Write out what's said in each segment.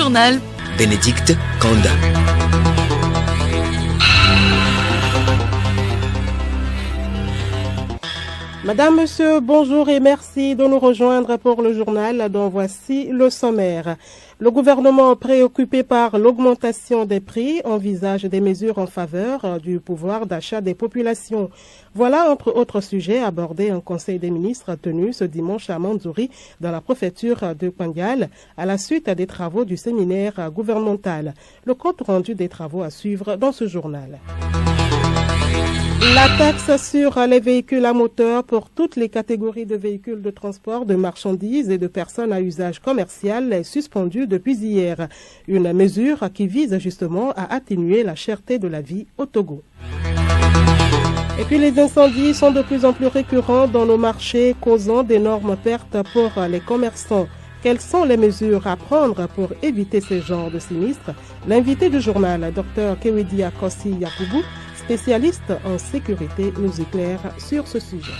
journal. Bénédicte Kanda. Madame, Monsieur, bonjour et merci de nous rejoindre pour le journal dont voici le sommaire. Le gouvernement, préoccupé par l'augmentation des prix, envisage des mesures en faveur du pouvoir d'achat des populations. Voilà, entre autres sujets, abordés en Conseil des ministres tenu ce dimanche à Mandzouri, dans la préfecture de Kwangyal, à la suite des travaux du séminaire gouvernemental. Le compte rendu des travaux à suivre dans ce journal. La taxe sur les véhicules à moteur pour toutes les catégories de véhicules de transport de marchandises et de personnes à usage commercial est suspendue depuis hier. Une mesure qui vise justement à atténuer la cherté de la vie au Togo. Et puis les incendies sont de plus en plus récurrents dans nos marchés, causant d'énormes pertes pour les commerçants. Quelles sont les mesures à prendre pour éviter ce genre de sinistres? L'invité du journal, Dr Kewedi Akosi Yakubu, spécialiste en sécurité, nous éclaire sur ce sujet.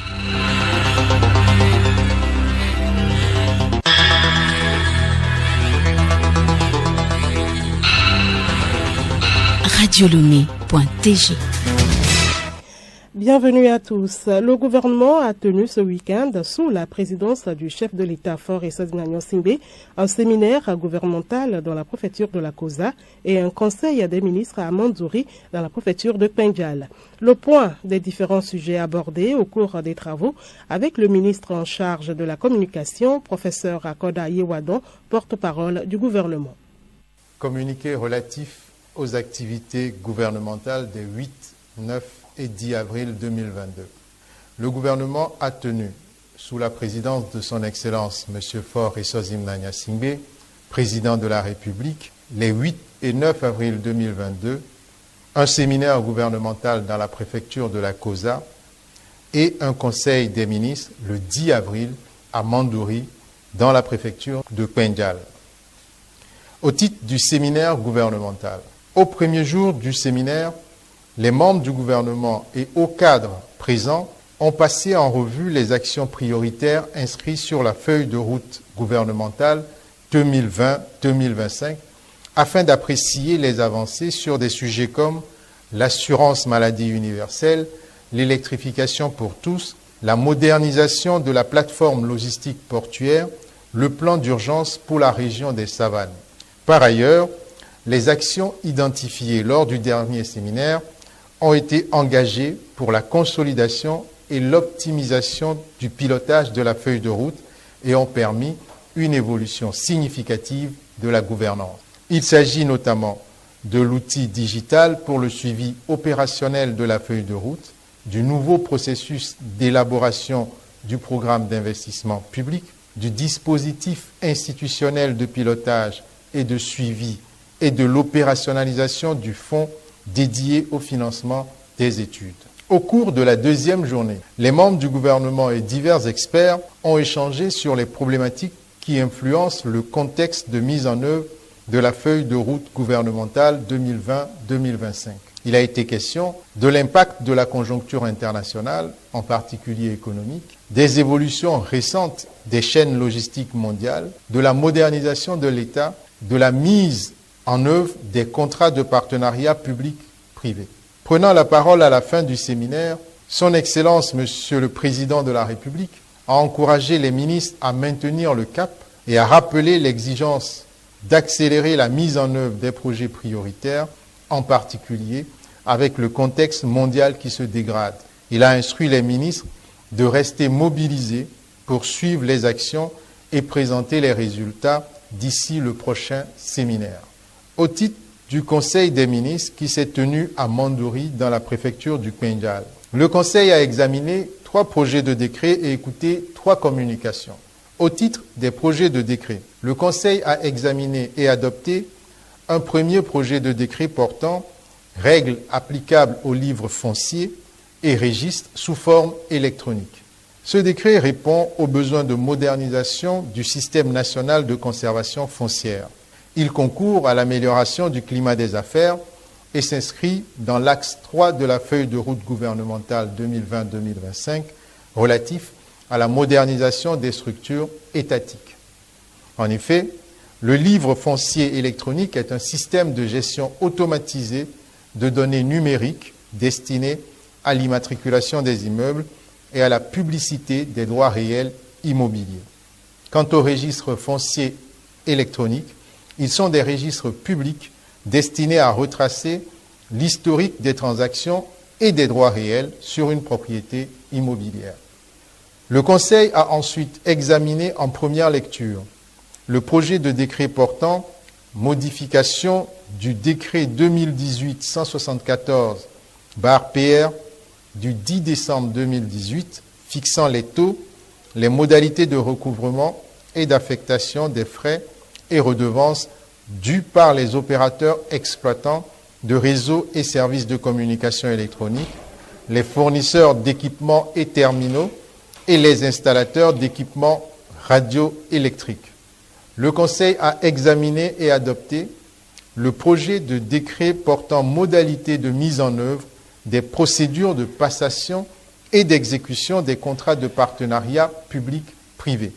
Radiolomé.tg. Bienvenue à tous. Le gouvernement a tenu ce week-end, sous la présidence du chef de l'État Faure Essozi Simbe, un séminaire gouvernemental dans la préfecture de la Koza et un conseil des ministres à Mandzouri dans la préfecture de Kwangyal. Le point des différents sujets abordés au cours des travaux avec le ministre en charge de la communication, professeur Akoda Yewadon, porte-parole du gouvernement. Communiqué relatif aux activités gouvernementales des 8, 9 et 10 avril 2022. Le gouvernement a tenu, sous la présidence de son Excellence M. Faure Essozi Simbe, président de la République, les 8 et 9 avril 2022, un séminaire gouvernemental dans la préfecture de la Koza et un conseil des ministres le 10 avril à Mandzouri, dans la préfecture de Kwangyal. Au titre du séminaire gouvernemental, au premier jour du séminaire, les membres du gouvernement et hauts cadres présents ont passé en revue les actions prioritaires inscrites sur la feuille de route gouvernementale 2020-2025 afin d'apprécier les avancées sur des sujets comme l'assurance maladie universelle, l'électrification pour tous, la modernisation de la plateforme logistique portuaire, le plan d'urgence pour la région des Savanes. Par ailleurs, les actions identifiées lors du dernier séminaire ont été engagés pour la consolidation et l'optimisation du pilotage de la feuille de route et ont permis une évolution significative de la gouvernance. Il s'agit notamment de l'outil digital pour le suivi opérationnel de la feuille de route, du nouveau processus d'élaboration du programme d'investissement public, du dispositif institutionnel de pilotage et de suivi et de l'opérationnalisation du fonds dédié au financement des études. Au cours de la deuxième journée, les membres du gouvernement et divers experts ont échangé sur les problématiques qui influencent le contexte de mise en œuvre de la feuille de route gouvernementale 2020-2025. Il a été question de l'impact de la conjoncture internationale, en particulier économique, des évolutions récentes des chaînes logistiques mondiales, de la modernisation de l'État, de la mise en œuvre des contrats de partenariat public-privé. Prenant la parole à la fin du séminaire, Son Excellence, Monsieur le Président de la République, a encouragé les ministres à maintenir le cap et à rappeler l'exigence d'accélérer la mise en œuvre des projets prioritaires, en particulier avec le contexte mondial qui se dégrade. Il a instruit les ministres de rester mobilisés pour suivre les actions et présenter les résultats d'ici le prochain séminaire. Au titre du Conseil des ministres qui s'est tenu à Mandzouri dans la préfecture du Kwangyal, le Conseil a examiné 3 projets de décret et écouté 3 communications. Au titre des projets de décret, le Conseil a examiné et adopté un premier projet de décret portant règles applicables aux livres fonciers et registres sous forme électronique. Ce décret répond aux besoins de modernisation du système national de conservation foncière. Il concourt à l'amélioration du climat des affaires et s'inscrit dans l'axe 3 de la feuille de route gouvernementale 2020-2025 relatif à la modernisation des structures étatiques. En effet, Le livre foncier électronique est un système de gestion automatisé de données numériques destiné à l'immatriculation des immeubles et à la publicité des droits réels immobiliers. Quant aux registres fonciers électroniques, ils sont des registres publics destinés à retracer l'historique des transactions et des droits réels sur une propriété immobilière. Le Conseil a ensuite examiné en première lecture le projet de décret portant modification du décret 2018-174/PR du 10 décembre 2018 fixant les taux, les modalités de recouvrement et d'affectation des frais et redevances dus par les opérateurs exploitants de réseaux et services de communication électronique, les fournisseurs d'équipements et terminaux et les installateurs d'équipements radioélectriques. Le Conseil a examiné et adopté le projet de décret portant modalités de mise en œuvre des procédures de passation et d'exécution des contrats de partenariat public-privé.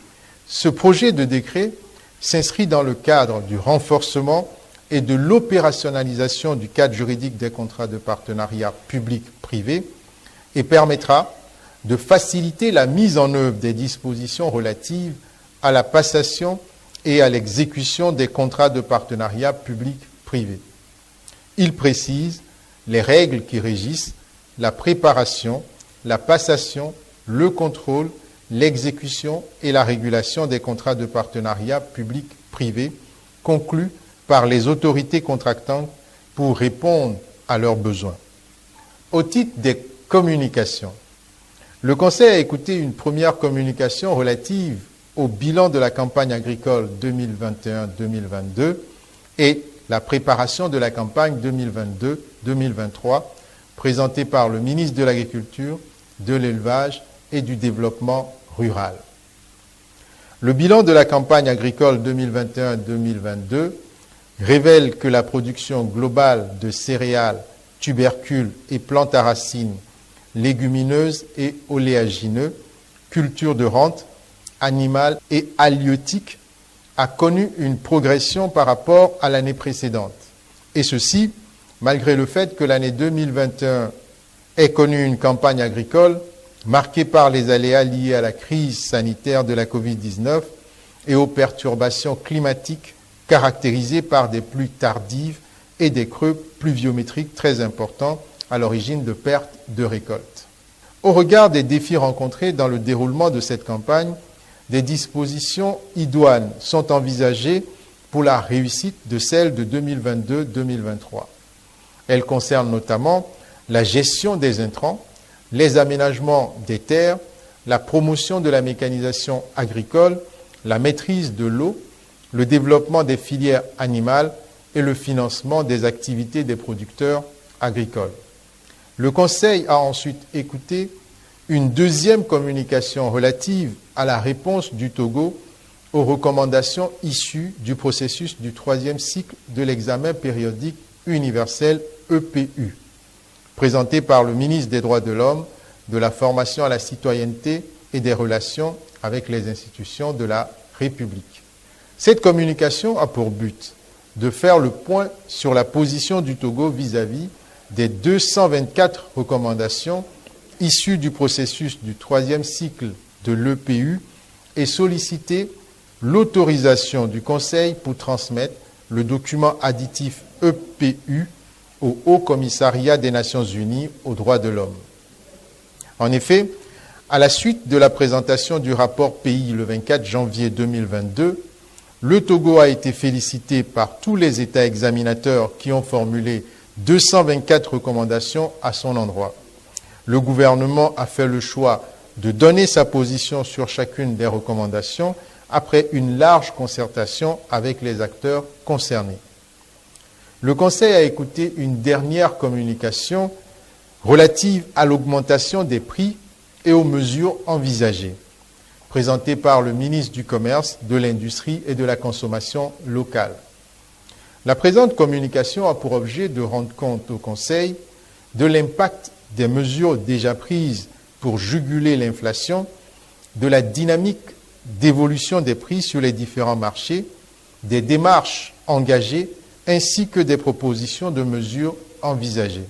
Ce projet de décret s'inscrit dans le cadre du renforcement et de l'opérationnalisation du cadre juridique des contrats de partenariat public-privé et permettra de faciliter la mise en œuvre des dispositions relatives à la passation et à l'exécution des contrats de partenariat public-privé. Il précise les règles qui régissent la préparation, la passation, le contrôle, l'exécution et la régulation des contrats de partenariat public-privé conclus par les autorités contractantes pour répondre à leurs besoins. Au titre des communications, le Conseil a écouté une première communication relative au bilan de la campagne agricole 2021-2022 et la préparation de la campagne 2022-2023 présentée par le ministre de l'Agriculture, de l'Élevage et du Développement rural. Le bilan de la campagne agricole 2021-2022 révèle que la production globale de céréales, tubercules et plantes à racines, légumineuses et oléagineux, cultures de rente, animales et halieutiques a connu une progression par rapport à l'année précédente. Et ceci, malgré le fait que l'année 2021 ait connu une campagne agricole marquée par les aléas liés à la crise sanitaire de la Covid-19 et aux perturbations climatiques caractérisées par des pluies tardives et des creux pluviométriques très importants à l'origine de pertes de récoltes. Au regard des défis rencontrés dans le déroulement de cette campagne, des dispositions idoines sont envisagées pour la réussite de celle de 2022-2023. Elles concernent notamment la gestion des intrants, les aménagements des terres, la promotion de la mécanisation agricole, la maîtrise de l'eau, le développement des filières animales et le financement des activités des producteurs agricoles. Le Conseil a ensuite écouté une deuxième communication relative à la réponse du Togo aux recommandations issues du processus du troisième cycle de l'examen périodique universel EPU, présenté par le ministre des Droits de l'Homme, de la formation à la citoyenneté et des relations avec les institutions de la République. Cette communication a pour but de faire le point sur la position du Togo vis-à-vis des 224 recommandations issues du processus du troisième cycle de l'EPU et solliciter l'autorisation du Conseil pour transmettre le document additif EPU au Haut Commissariat des Nations Unies aux droits de l'homme. En effet, à la suite de la présentation du rapport pays le 24 janvier 2022, le Togo a été félicité par tous les États examinateurs qui ont formulé 224 recommandations à son endroit. Le gouvernement a fait le choix de donner sa position sur chacune des recommandations après une large concertation avec les acteurs concernés. Le Conseil a écouté une dernière communication relative à l'augmentation des prix et aux mesures envisagées, présentée par le ministre du Commerce, de l'Industrie et de la Consommation locale. La présente communication a pour objet de rendre compte au Conseil de l'impact des mesures déjà prises pour juguler l'inflation, de la dynamique d'évolution des prix sur les différents marchés, des démarches engagées ainsi que des propositions de mesures envisagées.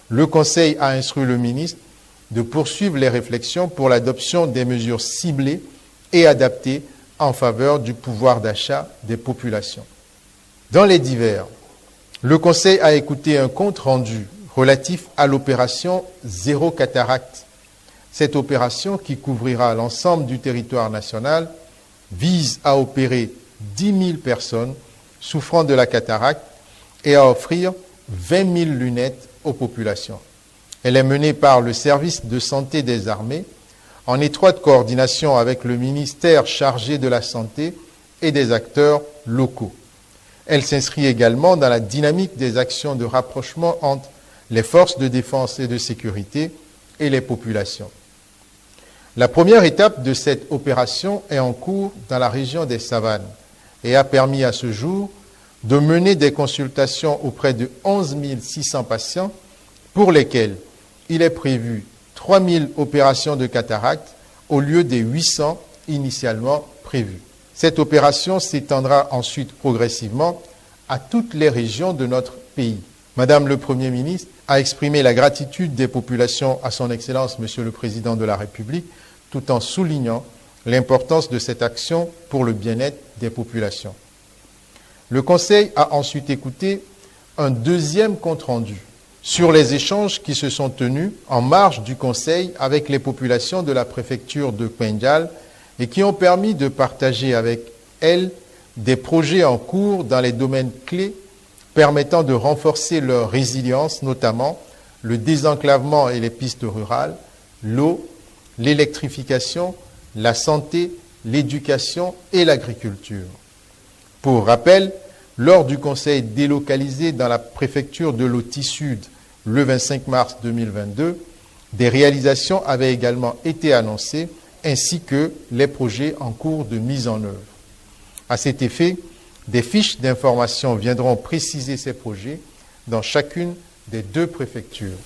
Le Conseil a instruit le ministre de poursuivre les réflexions pour l'adoption des mesures ciblées et adaptées en faveur du pouvoir d'achat des populations. Dans les divers, le Conseil a écouté un compte rendu relatif à l'opération Zéro Cataracte. Cette opération, qui couvrira l'ensemble du territoire national, vise à opérer 10 000 personnes souffrant de la cataracte et à offrir 20 000 lunettes aux populations. Elle est menée par le service de santé des armées en étroite coordination avec le ministère chargé de la santé et des acteurs locaux. Elle s'inscrit également dans la dynamique des actions de rapprochement entre les forces de défense et de sécurité et les populations. La première étape de cette opération est en cours dans la région des Savanes et a permis à ce jour de mener des consultations auprès de 11 600 patients pour lesquels il est prévu 3 000 opérations de cataracte au lieu des 800 initialement prévues. Cette opération s'étendra ensuite progressivement à toutes les régions de notre pays. Madame le Premier ministre a exprimé la gratitude des populations à son Excellence, Monsieur le Président de la République, tout en soulignant l'importance de cette action pour le bien-être des populations. Le Conseil a ensuite écouté un deuxième compte-rendu sur les échanges qui se sont tenus en marge du Conseil avec les populations de la préfecture de Kpendial et qui ont permis de partager avec elles des projets en cours dans les domaines clés permettant de renforcer leur résilience, notamment le désenclavement et les pistes rurales, l'eau, l'électrification, la santé, l'éducation et l'agriculture. Pour rappel, lors du conseil délocalisé dans la préfecture de Loti Sud le 25 mars 2022, des réalisations avaient également été annoncées ainsi que les projets en cours de mise en œuvre. À cet effet, des fiches d'information viendront préciser ces projets dans chacune des deux préfectures.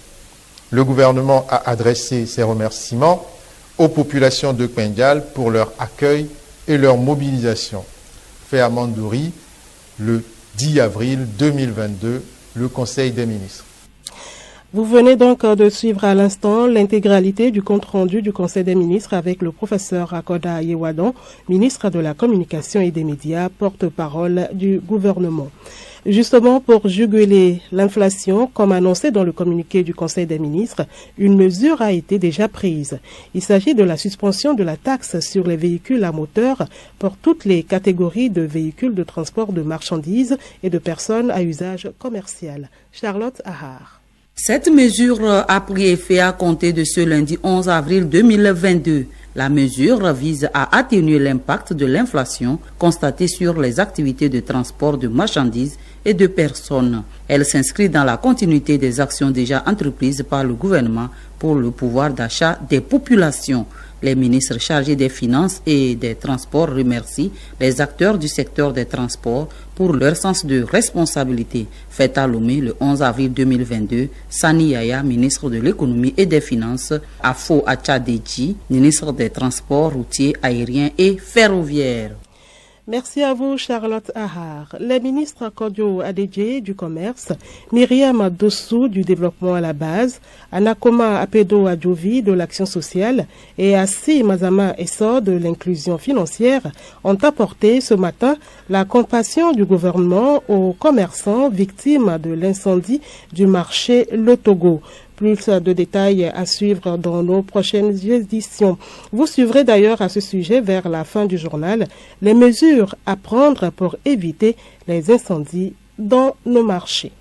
Le gouvernement a adressé ses remerciements aux populations de Kpendial pour leur accueil et leur mobilisation. Fait à Mandouri, le 10 avril 2022, le Conseil des ministres. Vous venez donc de suivre à l'instant l'intégralité du compte-rendu du Conseil des ministres avec le professeur Akoda Yewadon, ministre de la Communication et des Médias, porte-parole du gouvernement. Justement, pour juguler l'inflation, comme annoncé dans le communiqué du Conseil des ministres, une mesure a été déjà prise. Il s'agit de la suspension de la taxe sur les véhicules à moteur pour toutes les catégories de véhicules de transport de marchandises et de personnes à usage commercial. Charlotte Ahar. Cette mesure a pris effet à compter de ce lundi 11 avril 2022. La mesure vise à atténuer l'impact de l'inflation constatée sur les activités de transport de marchandises et de personnes. Elle s'inscrit dans la continuité des actions déjà entreprises par le gouvernement pour le pouvoir d'achat des populations. Les ministres chargés des Finances et des Transports remercient les acteurs du secteur des transports pour leur sens de responsabilité. Fait à Lomé le 11 avril 2022, Sani Yaya, ministre de l'Économie et des Finances, Afo Achadeji, ministre des Transports routiers, aériens et ferroviaires. Merci à vous, Charlotte Ahar. Les ministres Kodio Adedje du Commerce, Myriam Dossou du Développement à la base, Anakoma Apedo Adjovi de l'Action sociale et Assi Mazama Esso de l'Inclusion financière ont apporté ce matin la compassion du gouvernement aux commerçants victimes de l'incendie du marché Le Togo. Plus de détails à suivre dans nos prochaines éditions. Vous suivrez d'ailleurs à ce sujet vers la fin du journal les mesures à prendre pour éviter les incendies dans nos marchés.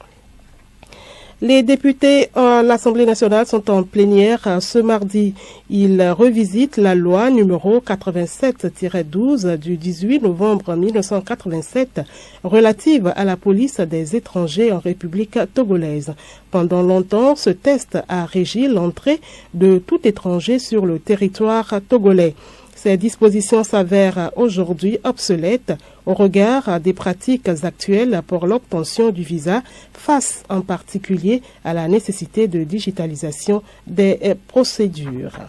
Les députés à l'Assemblée nationale sont en plénière ce mardi. Ils revisitent la loi numéro 87-12 du 18 novembre 1987 relative à la police des étrangers en République togolaise. Pendant longtemps, ce texte a régi l'entrée de tout étranger sur le territoire togolais. Ces dispositions s'avèrent aujourd'hui obsolètes au regard des pratiques actuelles pour l'obtention du visa, face en particulier à la nécessité de digitalisation des procédures.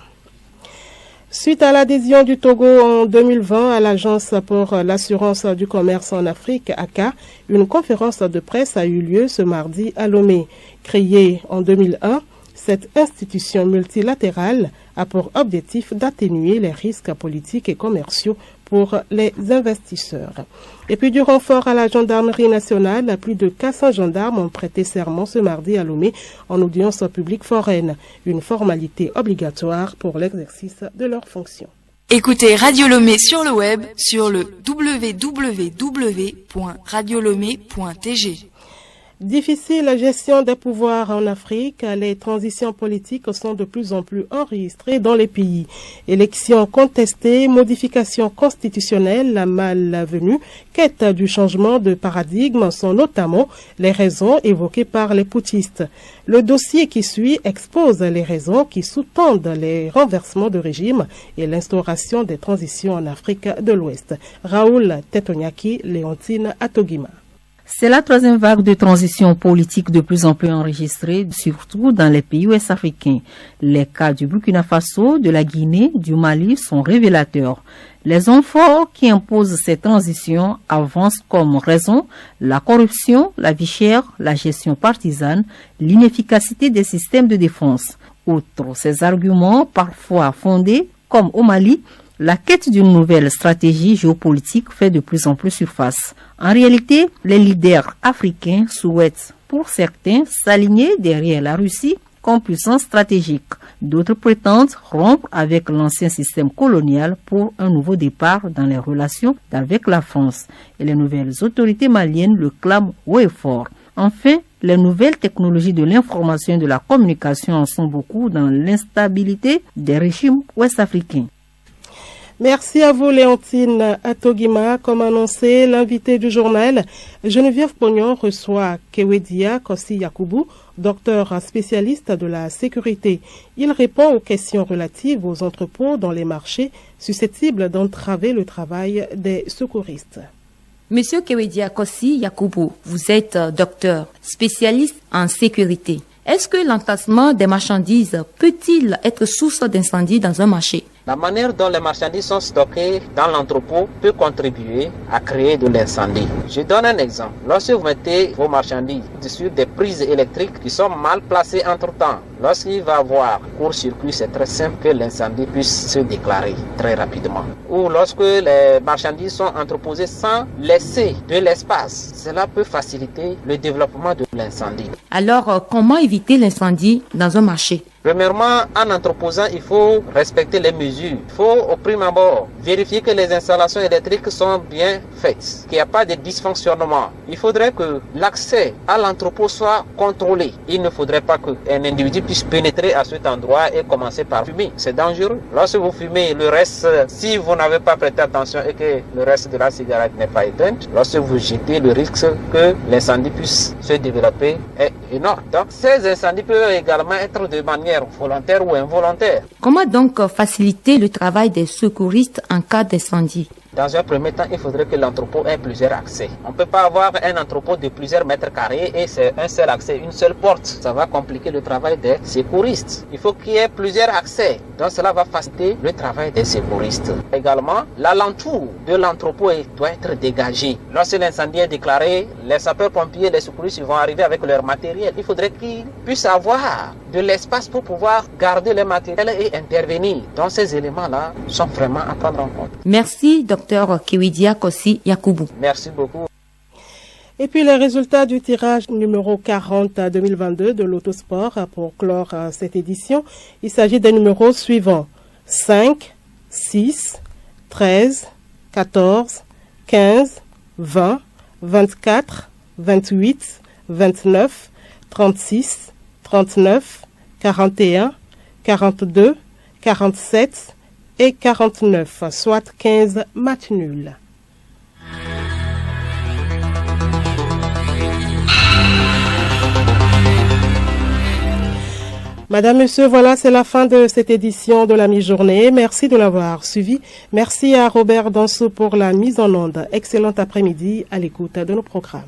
Suite à l'adhésion du Togo en 2020 à l'Agence pour l'assurance du commerce en Afrique, ACA, une conférence de presse a eu lieu ce mardi à Lomé. Créée en 2001, cette institution multilatérale a pour objectif d'atténuer les risques politiques et commerciaux pour les investisseurs. Et puis du renfort à la gendarmerie nationale, plus de 400 gendarmes ont prêté serment ce mardi à Lomé en audience publique foraine, une formalité obligatoire pour l'exercice de leurs fonctions. Écoutez Radio Lomé sur le web sur le www.radiolomé.tg. Difficile gestion des pouvoirs en Afrique, les transitions politiques sont de plus en plus enregistrées dans les pays. Élections contestées, modifications constitutionnelles malvenues, quête du changement de paradigme sont notamment les raisons évoquées par les putschistes. Le dossier qui suit expose les raisons qui sous-tendent les renversements de régime et l'instauration des transitions en Afrique de l'Ouest. Raoul Tetonyaki, Léontine Atogima. C'est la troisième vague de transition politique de plus en plus enregistrée, surtout dans les pays ouest africains. Les cas du Burkina Faso, de la Guinée, du Mali sont révélateurs. Les hommes forts qui imposent ces transitions avancent comme raison la corruption, la vie chère, la gestion partisane, l'inefficacité des systèmes de défense. Outre ces arguments parfois fondés, comme au Mali, la quête d'une nouvelle stratégie géopolitique fait de plus en plus surface. En réalité, les leaders africains souhaitent, pour certains, s'aligner derrière la Russie comme puissance stratégique. D'autres prétendent rompre avec l'ancien système colonial pour un nouveau départ dans les relations avec la France. Et les nouvelles autorités maliennes le clament haut et fort. Enfin, les nouvelles technologies de l'information et de la communication en sont beaucoup dans l'instabilité des régimes ouest-africains. Merci à vous, Léontine Atogima. Comme annoncé, l'invité du journal, Geneviève Pognon, reçoit Kewedia Kossi Yakubu, docteur spécialiste de la sécurité. Il répond aux questions relatives aux entrepôts dans les marchés susceptibles d'entraver le travail des secouristes. Monsieur Kewedia Kossi Yakubu, vous êtes docteur spécialiste en sécurité. Est-ce que l'entassement des marchandises peut-il être source d'incendie dans un marché? La manière dont les marchandises sont stockées dans l'entrepôt peut contribuer à créer de l'incendie. Je donne un exemple. Lorsque vous mettez vos marchandises sur des prises électriques qui sont mal placées entre-temps, lorsqu'il va y avoir court-circuit, c'est très simple que l'incendie puisse se déclarer très rapidement. Ou lorsque les marchandises sont entreposées sans laisser de l'espace, cela peut faciliter le développement de l'incendie. Alors, comment éviter l'incendie dans un marché? Premièrement, en entreposant, il faut respecter les mesures. Il faut, au prime abord, vérifier que les installations électriques sont bien faites, qu'il n'y a pas de dysfonctionnement. Il faudrait que l'accès à l'entrepôt soit contrôlé. Il ne faudrait pas qu'un individu puisse pénétrer à cet endroit et commencer par fumer. C'est dangereux. Lorsque vous fumez, le reste, si vous n'avez pas prêté attention et que le reste de la cigarette n'est pas éteinte, lorsque vous jetez, le risque que l'incendie puisse se développer est énorme. Donc, ces incendies peuvent également être de manière volontaire ou involontaire. Comment donc faciliter le travail des secouristes en cas d'incendie? Dans un premier temps, il faudrait que l'entrepôt ait plusieurs accès. On ne peut pas avoir un entrepôt de plusieurs mètres carrés et c'est un seul accès, une seule porte. Ça va compliquer le travail des secouristes. Il faut qu'il y ait plusieurs accès. Donc cela va faciliter le travail des secouristes. Également, l'alentour de l'entrepôt doit être dégagé. Lorsque l'incendie est déclaré, les sapeurs-pompiers, les secouristes vont arriver avec leur matériel. Il faudrait qu'ils puissent avoir de l'espace pour pouvoir garder le matériel et intervenir. Donc ces éléments-là sont vraiment à prendre en compte. Merci, docteur Kewedia Kossi Yakubu. Merci beaucoup. Et puis les résultats du tirage numéro 40 2022 de l'Autosport pour clore cette édition. Il s'agit des numéros suivants: 5, 6, 13, 14, 15, 20, 24, 28, 29, 36, 39, 41, 42, 47 et 49, soit 15 matchs nuls. Madame, Monsieur, voilà, c'est la fin de cette édition de la mi-journée. Merci de l'avoir suivi. Merci à Robert Dansou pour la mise en onde. Excellent après-midi à l'écoute de nos programmes.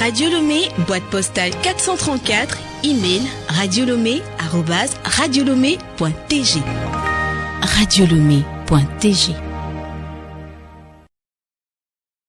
Radio Lomé, boîte postale 434, email radiolomé@radiolomé.tg. radiolomé.tg